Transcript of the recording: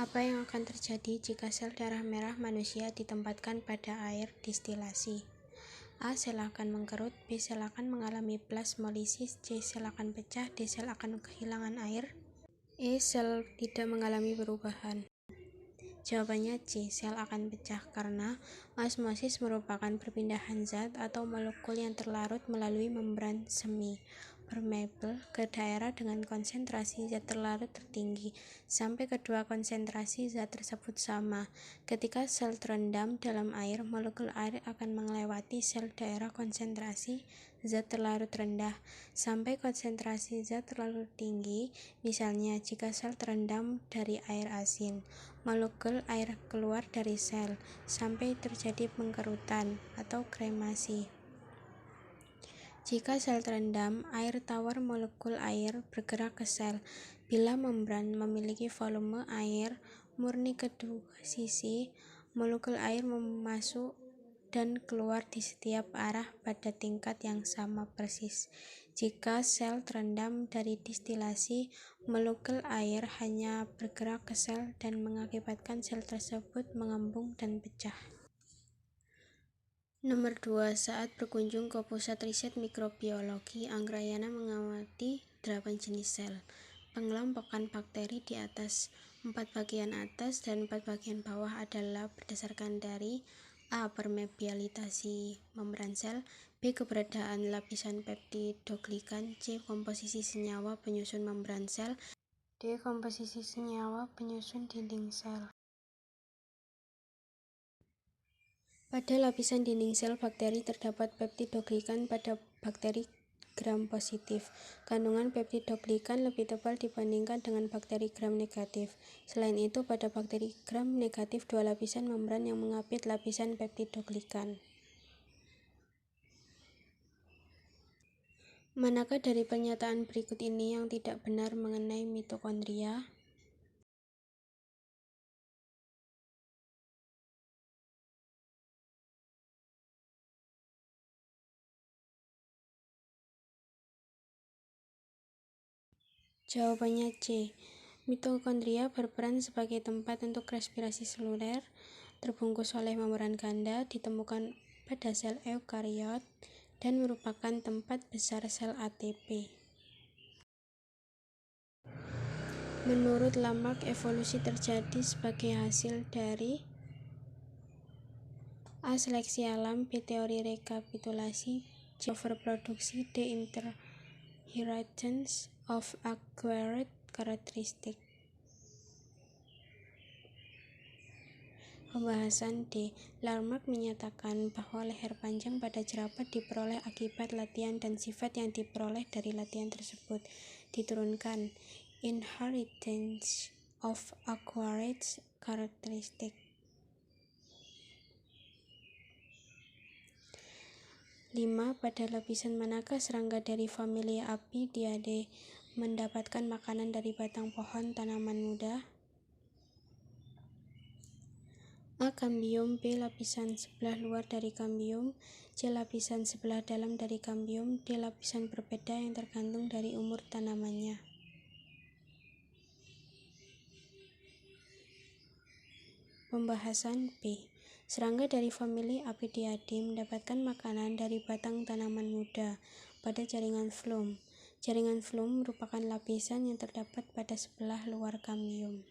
Apa yang akan terjadi jika sel darah merah manusia ditempatkan pada air distilasi? A. Sel akan mengkerut. B. Sel akan mengalami plasmolisis. C. Sel akan pecah. D. Sel akan kehilangan air. E. Sel tidak mengalami perubahan. Jawabannya C. Sel akan pecah karena osmosis merupakan perpindahan zat atau molekul yang terlarut melalui membran semi permeable ke daerah dengan konsentrasi zat terlarut tertinggi sampai kedua konsentrasi zat tersebut sama. Ketika sel terendam dalam air, molekul air akan melewati sel daerah konsentrasi zat terlarut rendah sampai konsentrasi zat terlarut tinggi. Misalnya, jika sel terendam dari air asin, molekul air keluar dari sel sampai terjadi pengkerutan atau kremasi. Jika sel terendam, air tawar molekul air bergerak ke sel. Bila membran memiliki volume air murni kedua sisi, molekul air masuk dan keluar di setiap arah pada tingkat yang sama persis. Jika sel terendam dari distilasi, molekul air hanya bergerak ke sel dan mengakibatkan sel tersebut mengembung dan pecah. Nomor 2. Saat berkunjung ke pusat riset mikrobiologi, Anggrayana mengamati 8 jenis sel. Pengelompokan bakteri di atas 4 bagian atas dan 4 bagian bawah adalah berdasarkan dari A. Permeabilitasi membran sel, B. Keberadaan lapisan peptidoglikan, C. Komposisi senyawa penyusun membran sel, D. Komposisi senyawa penyusun dinding sel. Pada lapisan dinding sel bakteri terdapat peptidoglikan. Pada bakteri gram positif, kandungan peptidoglikan lebih tebal dibandingkan dengan bakteri gram negatif. Selain itu, pada bakteri gram negatif dua lapisan membran yang mengapit lapisan peptidoglikan. Manakah dari pernyataan berikut ini yang tidak benar mengenai mitokondria? Jawabannya C. Mitokondria berperan sebagai tempat untuk respirasi seluler, terbungkus oleh membran ganda, ditemukan pada sel eukariot, dan merupakan tempat besar sel ATP. Menurut Lamarck, evolusi terjadi sebagai hasil dari A. Seleksi alam, B. Teori rekapitulasi, C. Overproduksi, D. Inheritance of acquired characteristic. Pembahasan D. Lamarck menyatakan bahwa leher panjang pada jerapah diperoleh akibat latihan dan sifat yang diperoleh dari latihan tersebut diturunkan. Inheritance of acquired characteristic. 5. Pada lapisan manakah serangga dari familia Apidae mendapatkan makanan dari batang pohon tanaman muda? A. Kambium, B. Lapisan sebelah luar dari kambium, C. Lapisan sebelah dalam dari kambium, D. Lapisan berbeda yang tergantung dari umur tanamannya. Pembahasan B. Serangga dari famili Apidae mendapatkan makanan dari batang tanaman muda pada jaringan flum. Jaringan flum merupakan lapisan yang terdapat pada sebelah luar kambium.